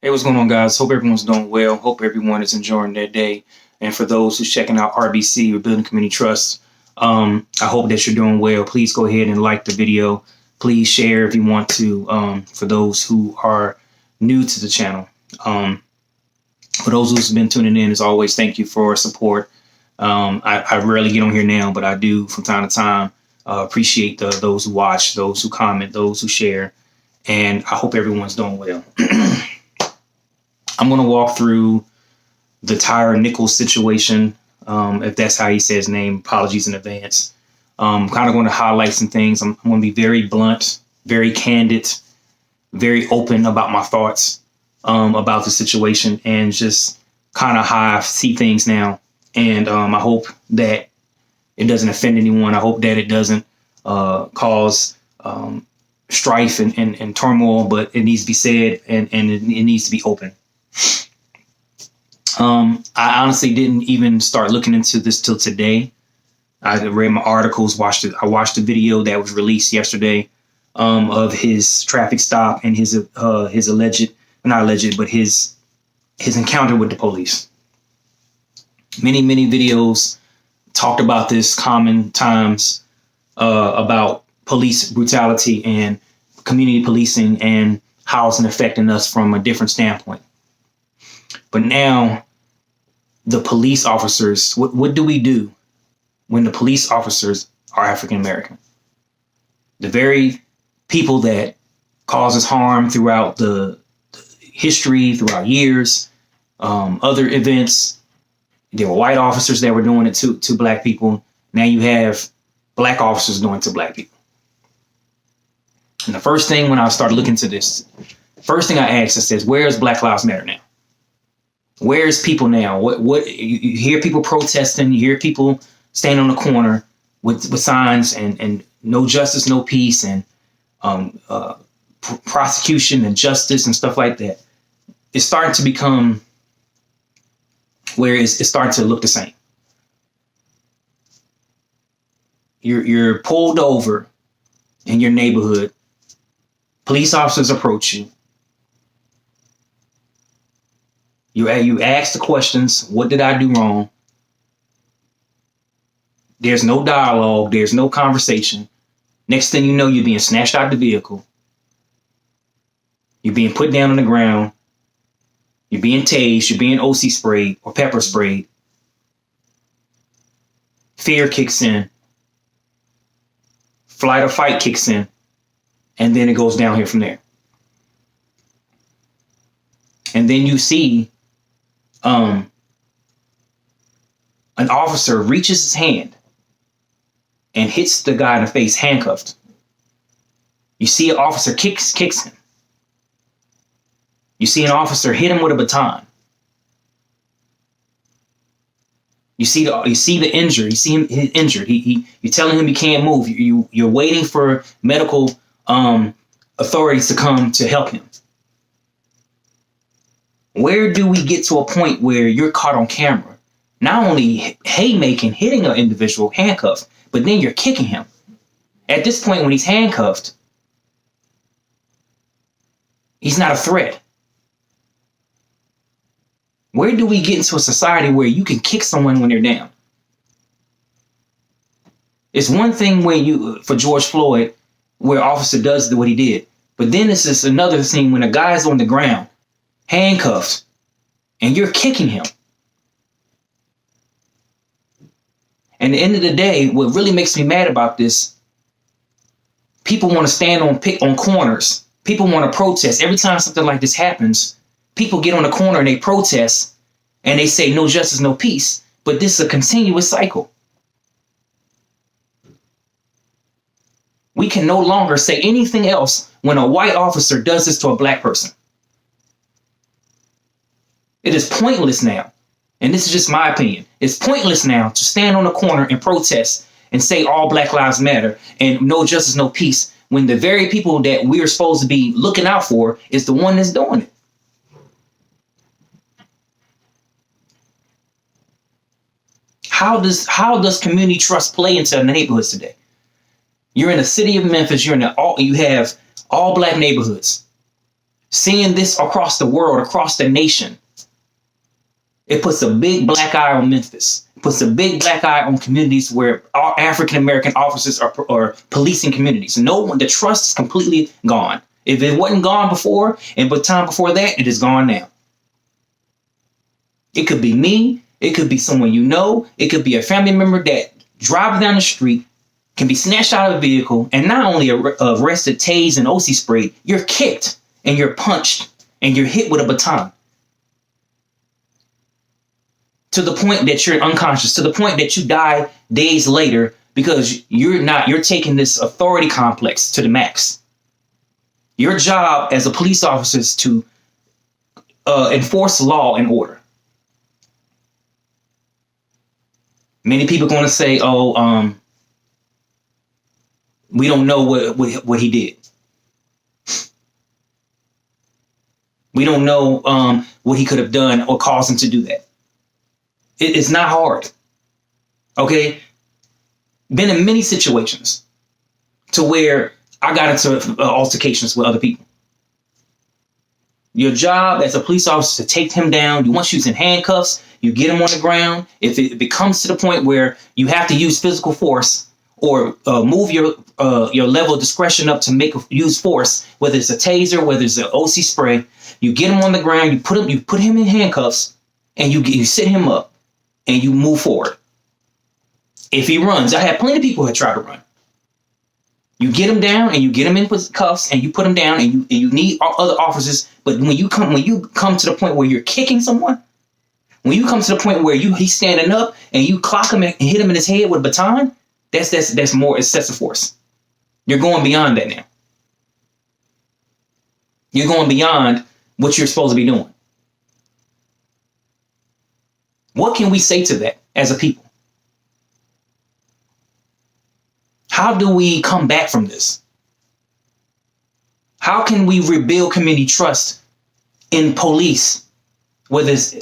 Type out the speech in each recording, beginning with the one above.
Hey, what's going on, guys? Hope everyone's doing well. Hope everyone is enjoying their day. And for those who's checking out RBC, or Building Community Trust, I hope that you're doing well. Please go ahead and like the video. Please share if you want to, for those who are new to the channel. For those who's been tuning in, as always, thank you for support. I rarely get on here now, but I do from time to time. Appreciate those who watch, those who comment, those who share. And I hope everyone's doing well. I'm going to walk through the Tyre Nichols situation. If that's how he says his name, apologies in advance. Kind of going to highlight some things. I'm going to be very blunt, very candid, very open about my thoughts about the situation and just kind of how I see things now. And I hope that it doesn't offend anyone. I hope that it doesn't cause strife and turmoil, but it needs to be said and it needs to be open. I honestly didn't even start looking into this till today. I read my articles, I watched the video that was released yesterday of his traffic stop and his alleged, not alleged, but his encounter with the police. Many videos talked about this common times about police brutality and community policing and how it's affecting us from a different standpoint. But now the police officers, what do we do when the police officers are African American? The very people that cause us harm throughout the history, throughout years, other events. There were white officers that were doing it to black people. Now you have black officers doing it to black people. And the first thing when I started looking into this, first thing I asked, I says, where is Black Lives Matter now? Where's people now? What you hear people protesting, you hear people standing on the corner with signs and no justice, no peace, and prosecution and justice and stuff like that. It's starting to become where it's starting to look the same. You're pulled over in your neighborhood. Police officers approach you. You ask the questions, what did I do wrong? There's no dialogue. There's no conversation. Next thing you know, you're being snatched out of the vehicle. You're being put down on the ground. You're being tased. You're being OC sprayed or pepper sprayed. Fear kicks in. Flight or fight kicks in. And then it goes down here from there. And then you see an officer reaches his hand and hits the guy in the face, handcuffed. You see an officer kicks him. You see an officer hit him with a baton. You see the injury. You see him injured. You're telling him he can't move. You're waiting for medical authorities to come to help him. Where do we get to a point where you're caught on camera, not only haymaking, hitting an individual handcuffed, but then you're kicking him? At this point, when he's handcuffed, he's not a threat. Where do we get into a society where you can kick someone when they're down? It's one thing when for George Floyd, where officer does what he did. But then it's just another thing when a guy's on the ground, handcuffed, and you're kicking him. And at the end of the day, what really makes me mad about this, people want to stand on corners. People want to protest. Every time something like this happens, people get on the corner and they protest and they say no justice, no peace. But this is a continuous cycle. We can no longer say anything else when a white officer does this to a black person. It is pointless now. And this is just my opinion. It's pointless now to stand on the corner and protest and say all Black Lives Matter and no justice, no peace, when the very people that we're supposed to be looking out for is the one that's doing it. How does community trust play into the neighborhoods today? You're in the city of Memphis. You have all black neighborhoods. Seeing this across the world, across the nation, it puts a big black eye on Memphis. It puts a big black eye on communities where African American officers are policing communities. No one, the trust is completely gone. If it wasn't gone before, and but time before that, it is gone now. It could be me. It could be someone you know. It could be a family member that drives down the street, can be snatched out of a vehicle, and not only arrested, tased, and OC sprayed, you're kicked and you're punched and you're hit with a baton. To the point that you're unconscious, to the point that you die days later because you're taking this authority complex to the max. Your job as a police officer is to enforce law and order. Many people are going to say, we don't know what he did. We don't know what he could have done or caused him to do that. It's not hard. Okay? Been in many situations to where I got into altercations with other people. Your job as a police officer is to take him down. Once he's in handcuffs, you get him on the ground. If it comes to the point where you have to use physical force or move your level of discretion up to use force, whether it's a taser, whether it's an OC spray, you get him on the ground, you put him in handcuffs, and you sit him up. And you move forward. If he runs, I have plenty of people who try to run. You get him down and you get him in cuffs and you put him down and you need other officers. But when you come to the point where you're kicking someone, when you come to the point where he's standing up and you clock him and hit him in his head with a baton, that's more excessive force. You're going beyond that now. You're going beyond what you're supposed to be doing. What can we say to that as a people? How do we come back from this? How can we rebuild community trust in police, whether it's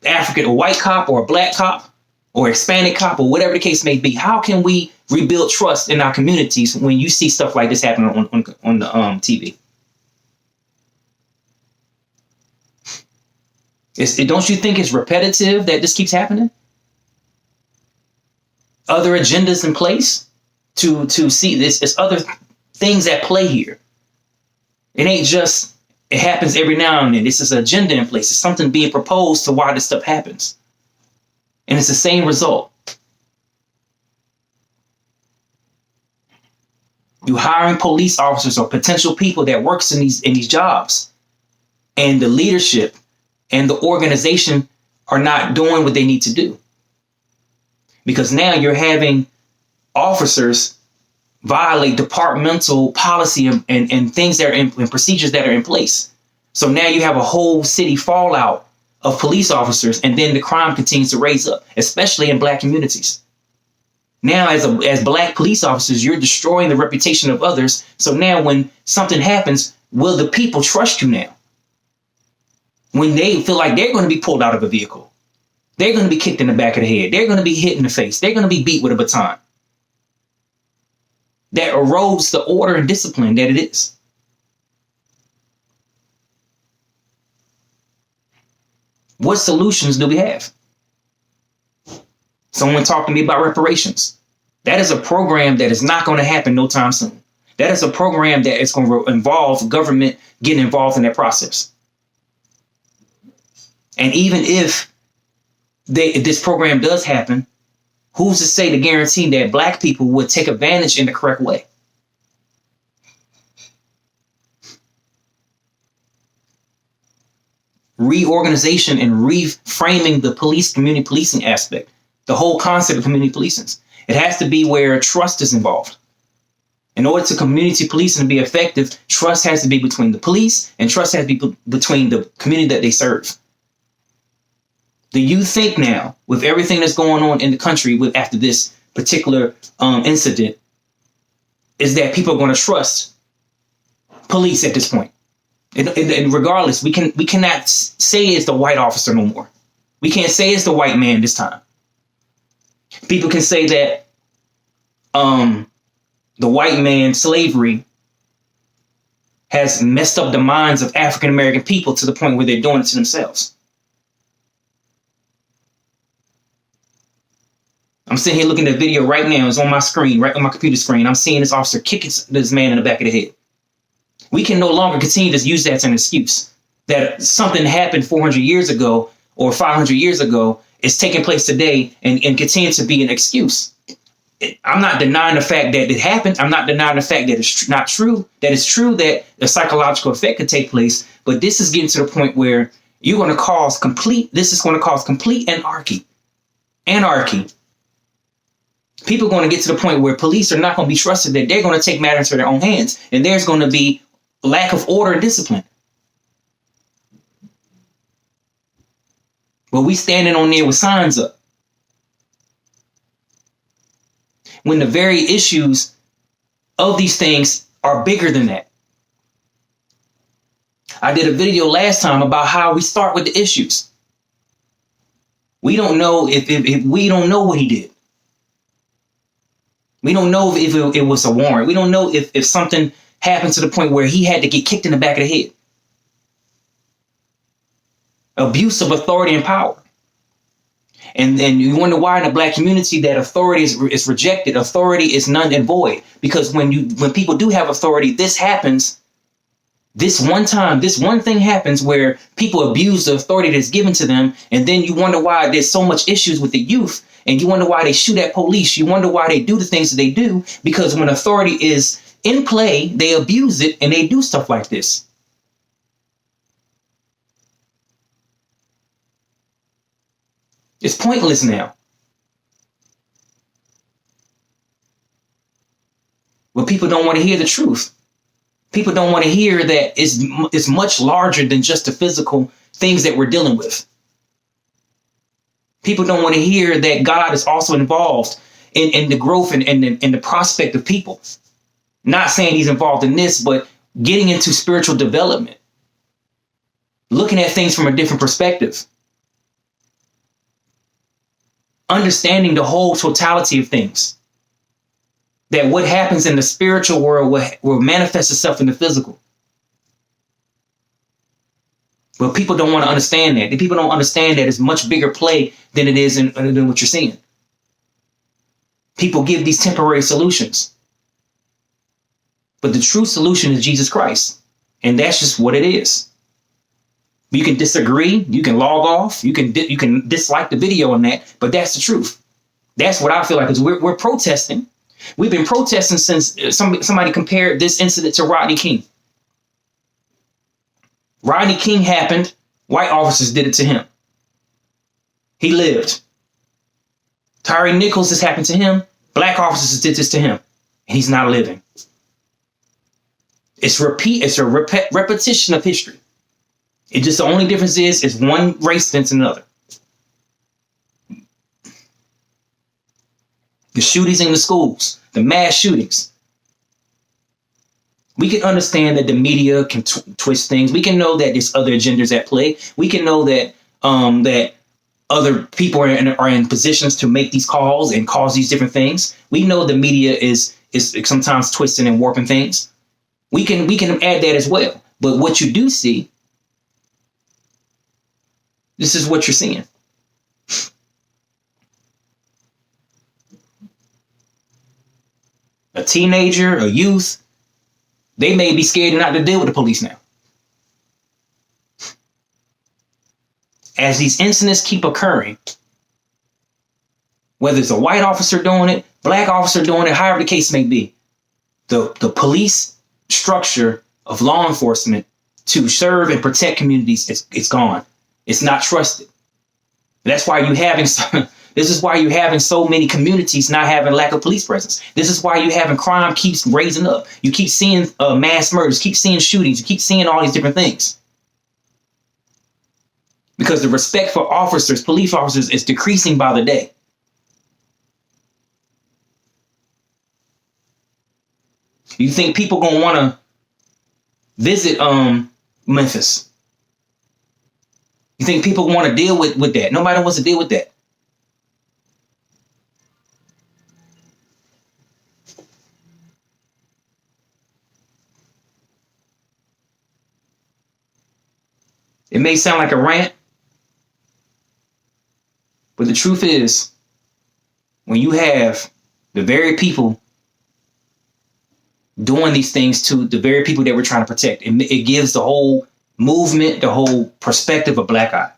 African or white cop or a black cop or Hispanic cop or whatever the case may be? How can we rebuild trust in our communities when you see stuff like this happening on the TV? Don't you think it's repetitive that this keeps happening? Other agendas in place to see this. It's other things at play here. It ain't just, it happens every now and then. This is an agenda in place. It's something being proposed to why this stuff happens. And it's the same result. You hiring police officers or potential people that works in these jobs, and the leadership and the organization are not doing what they need to do. Because now you're having officers violate departmental policy and things that are and procedures that are in place. So now you have a whole city fallout of police officers, and then the crime continues to raise up, especially in black communities. Now, as black police officers, you're destroying the reputation of others. So now when something happens, will the people trust you now? When they feel like they're going to be pulled out of a vehicle, they're going to be kicked in the back of the head, they're going to be hit in the face, they're going to be beat with a baton. That erodes the order and discipline that it is. What solutions do we have? Someone talked to me about reparations. That is a program that is not going to happen no time soon. That is a program that is going to involve government getting involved in that process. And even if this program does happen, who's to say to guarantee that black people would take advantage in the correct way? Reorganization and reframing the community policing aspect, the whole concept of community policing. It has to be where trust is involved. In order to community policing to be effective, trust has to be between the police and trust has to be between the community that they serve. Do you think now, with everything that's going on in the country after this particular incident, is that people are going to trust police at this point? And regardless, we cannot say it's the white officer no more. We can't say it's the white man this time. People can say that the white man slavery has messed up the minds of African American people to the point where they're doing it to themselves. I'm sitting here looking at the video right now. It's on my screen, right on my computer screen. I'm seeing this officer kick this man in the back of the head. We can no longer continue to use that as an excuse that something happened 400 years ago or 500 years ago is taking place today and continue to be an excuse. I'm not denying the fact that it happened. I'm not denying the fact that it's not true, that it's true that a psychological effect could take place. But this is getting to the point where this is going to cause complete anarchy. People are going to get to the point where police are not going to be trusted, that they're going to take matters into their own hands. And there's going to be lack of order and discipline. But we standing on there with signs up, when the very issues of these things are bigger than that. I did a video last time about how we start with the issues. We don't know if we don't know what he did. We don't know if it was a warrant. We don't know if something happened to the point where he had to get kicked in the back of the head. Abuse of authority and power. And you wonder why in the Black community that authority is rejected. Authority is none and void. Because when people do have authority, this happens. This one thing happens where people abuse the authority that's given to them. And then you wonder why there's so much issues with the youth. And you wonder why they shoot at police. You wonder why they do the things that they do. Because when authority is in play, they abuse it and they do stuff like this. It's pointless now. But people don't want to hear the truth. People don't want to hear that it's much larger than just the physical things that we're dealing with. People don't want to hear that God is also involved in the growth and the prospect of people. Not saying he's involved in this, but getting into spiritual development. Looking at things from a different perspective. Understanding the whole totality of things. That what happens in the spiritual world will manifest itself in the physical. But people don't want to understand that. People don't understand that it's much bigger play than it is than what you're seeing. People give these temporary solutions. But the true solution is Jesus Christ. And that's just what it is. You can disagree. You can log off. You can dislike the video on that. But that's the truth. That's what I feel like, is we're protesting. We've been protesting since somebody compared this incident to Rodney King. Rodney King happened. White officers did it to him. He lived. Tyre Nichols, this happened to him. Black officers did this to him. And he's not living. It's a repetition of history. It just, the only difference is one race against another. The shootings in the schools, the mass shootings. We can understand that the media can twist things. We can know that there's other agendas at play. We can know that that other people are in positions to make these calls and cause these different things. We know the media is sometimes twisting and warping things. We can add that as well. But what you do see, this is what you're seeing. A teenager, a youth, they may be scared not to deal with the police now. As these incidents keep occurring, whether it's a white officer doing it, black officer doing it, however the case may be, the police structure of law enforcement to serve and protect communities, it's gone. It's not trusted. That's why this is why you're having so many communities not having lack of police presence. This is why you're having crime keeps raising up. You keep seeing mass murders, keep seeing shootings, you keep seeing all these different things. Because the respect for officers, police officers, is decreasing by the day. You think people gonna want to visit Memphis? You think people want to deal with that? Nobody wants to deal with that. It may sound like a rant, but the truth is, when you have the very people doing these things to the very people that we're trying to protect, it gives the whole movement, the whole perspective a black eye.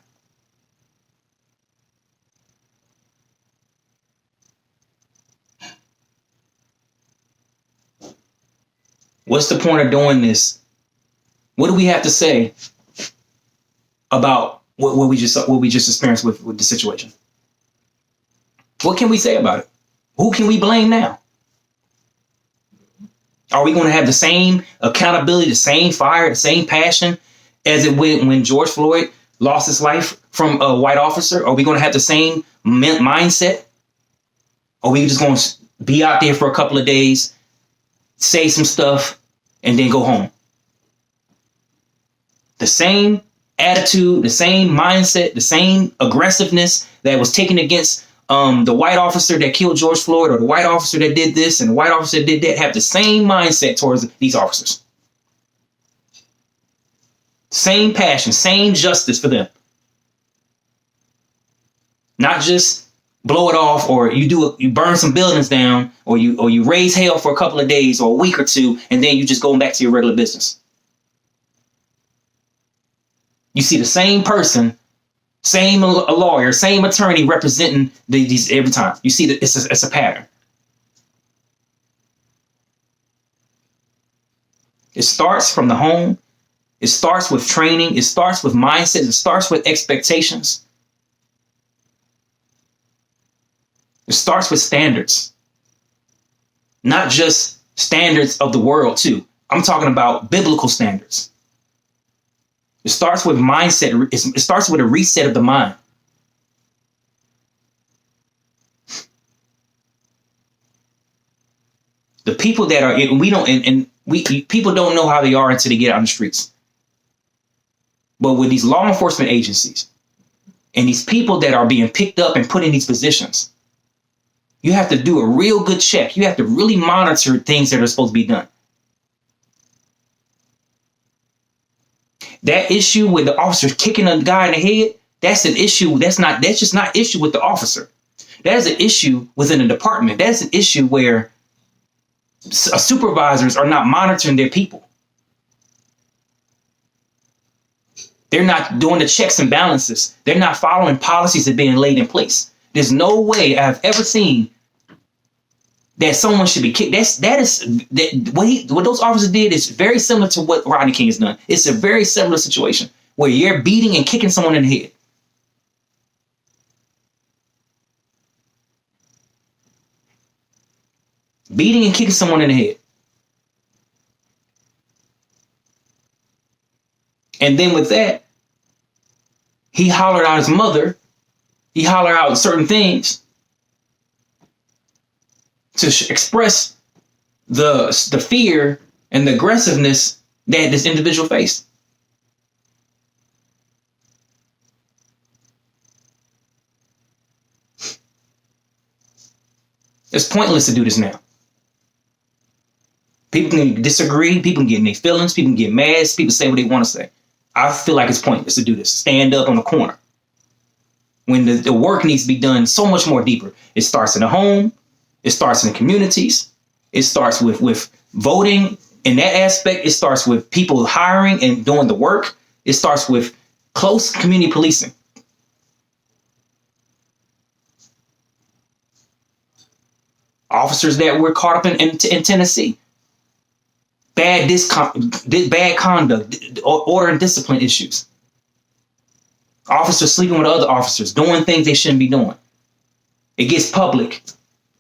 What's the point of doing this? What do we have to say about what we just experienced with the situation? What can we say about it? Who can we blame now? Are we going to have the same accountability, the same fire, the same passion as it went when George Floyd lost his life from a white officer? Are we going to have the same mindset? Or are we just going to be out there for a couple of days, say some stuff, and then go home? The same attitude, the same mindset, the same aggressiveness that was taken against the white officer that killed George Floyd, or the white officer that did this and the white officer that did that, have the same mindset towards these officers. Same passion, same justice for them. Not just blow it off, or you burn some buildings down, or you raise hell for a couple of days or a week or two, and then you just go back to your regular business. You see the same person, same lawyer, same attorney representing these every time. You see that it's a pattern. It starts from the home. It starts with training. It starts with mindset. It starts with expectations. It starts with standards. Not just standards of the world, too. I'm talking about biblical standards. It starts with mindset. It starts with a reset of the mind. The people that are people don't know how they are until they get out on the streets. But with these law enforcement agencies and these people that are being picked up and put in these positions, you have to do a real good check. You have to really monitor things that are supposed to be done. That issue with the officer kicking a guy in the head, that's an issue. That's just not issue with the officer. That is an issue within the department. That's an issue where supervisors are not monitoring their people. They're not doing the checks and balances. They're not following policies that are being laid in place. There's no way I've ever seen that someone should be kicked. What those officers did is very similar to what Rodney King has done. It's a very similar situation where you're beating and kicking someone in the head. Beating and kicking someone in the head. And then with that, he hollered out his mother. He hollered out certain things to express the fear and the aggressiveness that this individual faced. It's pointless to do this now. People can disagree. People can get in their feelings. People can get mad. People say what they want to say. I feel like it's pointless to do this. Stand up on the corner. When the work needs to be done so much more deeper. It starts in the home. It starts in the communities. It starts with voting. In that aspect, it starts with people hiring and doing the work. It starts with close community policing. Officers that were caught up in Tennessee. Bad conduct, order and discipline issues. Officers sleeping with other officers, doing things they shouldn't be doing. It gets public.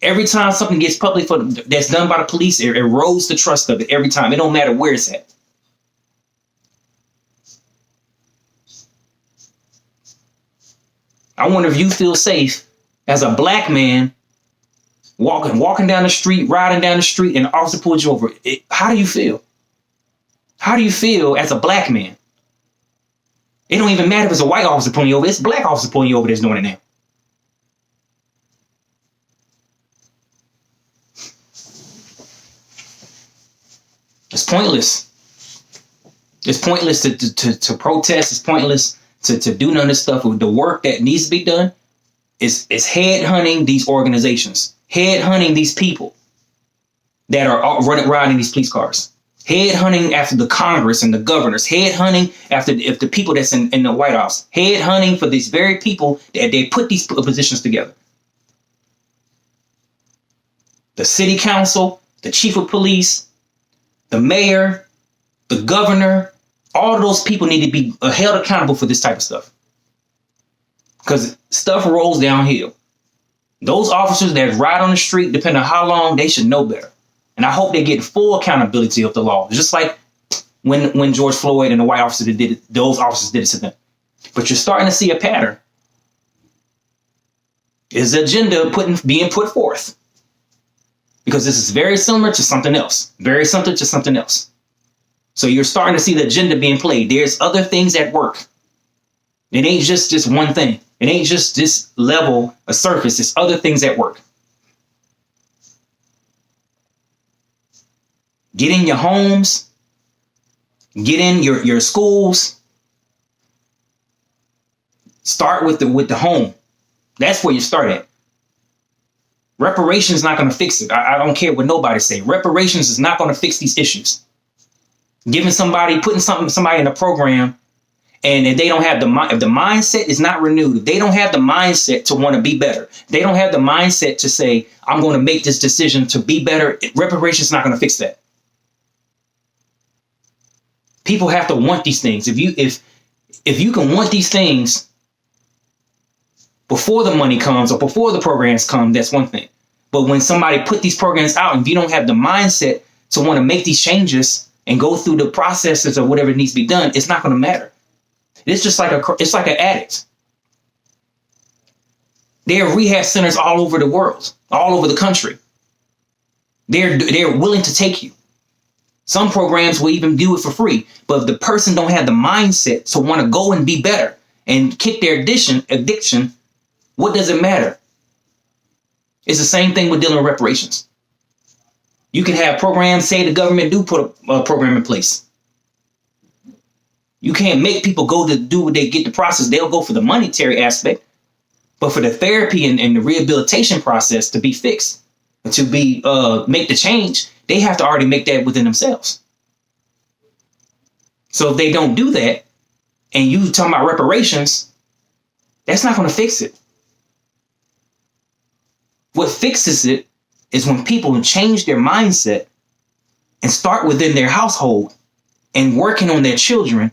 Every time something gets public that's done by the police, it erodes the trust of it every time. It don't matter where it's at. I wonder if you feel safe as a black man walking down the street, riding down the street, and an officer pulls you over. How do you feel? How do you feel as a black man? It don't even matter if it's a white officer pulling you over. It's a black officer pulling you over that's doing it now. It's pointless. It's pointless to protest. It's pointless to do none of this stuff. The work that needs to be done is head hunting these organizations, head hunting these people that are running around in these police cars, head hunting after the Congress and the governors, head hunting after if the people that's in the White House, head hunting for these very people that they put these positions together. The city council, the chief of police, the mayor, the governor, all of those people need to be held accountable for this type of stuff. Because stuff rolls downhill. Those officers that ride on the street, depending on how long, they should know better. And I hope they get full accountability of the law. Just like when George Floyd and the white officer did it, those officers did it to them. But you're starting to see a pattern. Is the agenda being put forth? Because this is very similar to something else. Very similar to something else. So you're starting to see the agenda being played. There's other things at work. It ain't just one thing. It ain't just this level of surface. It's other things at work. Get in your homes. Get in your schools. Start with the home. That's where you start at. Reparations is not going to fix it. I don't care what nobody say. Reparations is not going to fix these issues. Putting somebody in a program, and if they don't have if the mindset is not renewed, if they don't have the mindset to want to be better, they don't have the mindset to say, I'm going to make this decision to be better. Reparations is not going to fix that. People have to want these things. If you can want these things before the money comes or before the programs come, that's one thing. But when somebody put these programs out, and if you don't have the mindset to want to make these changes and go through the processes of whatever needs to be done, it's not going to matter. It's just like an addict. There are rehab centers all over the world, all over the country. They're willing to take you. Some programs will even do it for free. But if the person don't have the mindset to want to go and be better and kick their addiction, what does it matter? It's the same thing with dealing with reparations. You can have programs, say the government do put a program in place. You can't make people go to do what they get the process. They'll go for the monetary aspect, but for the therapy and the rehabilitation process to be fixed, to be make the change, they have to already make that within themselves. So if they don't do that, and you talking about reparations, that's not going to fix it. What fixes it is when people change their mindset and start within their household and working on their children,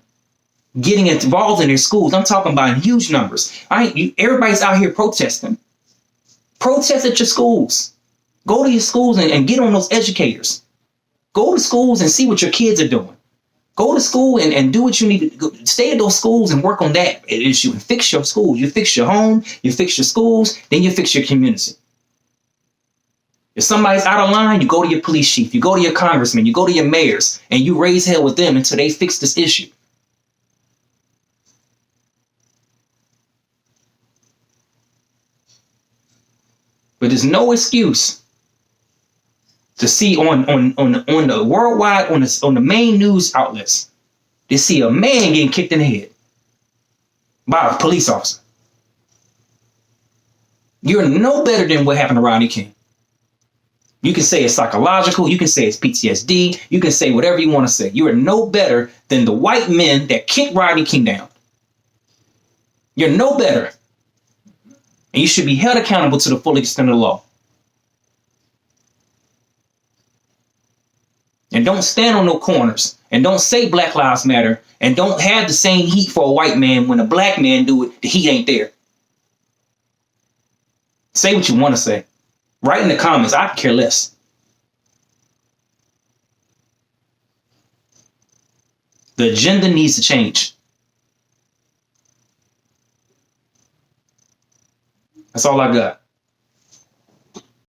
getting involved in their schools. I'm talking about in huge numbers. Everybody's out here protesting. Protest at your schools. Go to your schools and get on those educators. Go to schools and see what your kids are doing. Go to school and do what you need to go. Stay at those schools and work on that issue and fix your schools. You fix your home, you fix your schools, then you fix your community. If somebody's out of line, you go to your police chief, you go to your congressman, you go to your mayors, and you raise hell with them until they fix this issue. But there's no excuse to see on the worldwide, on the main news outlets, to see a man getting kicked in the head by a police officer. You're no better than what happened to Rodney King. You can say it's psychological. You can say it's PTSD. You can say whatever you want to say. You are no better than the white men that kicked Rodney King down. You're no better. And you should be held accountable to the full extent of the law. And don't stand on no corners. And don't say Black Lives Matter. And don't have the same heat for a white man when a black man do it. The heat ain't there. Say what you want to say. Write in the comments. I could care less. The agenda needs to change. That's all I got.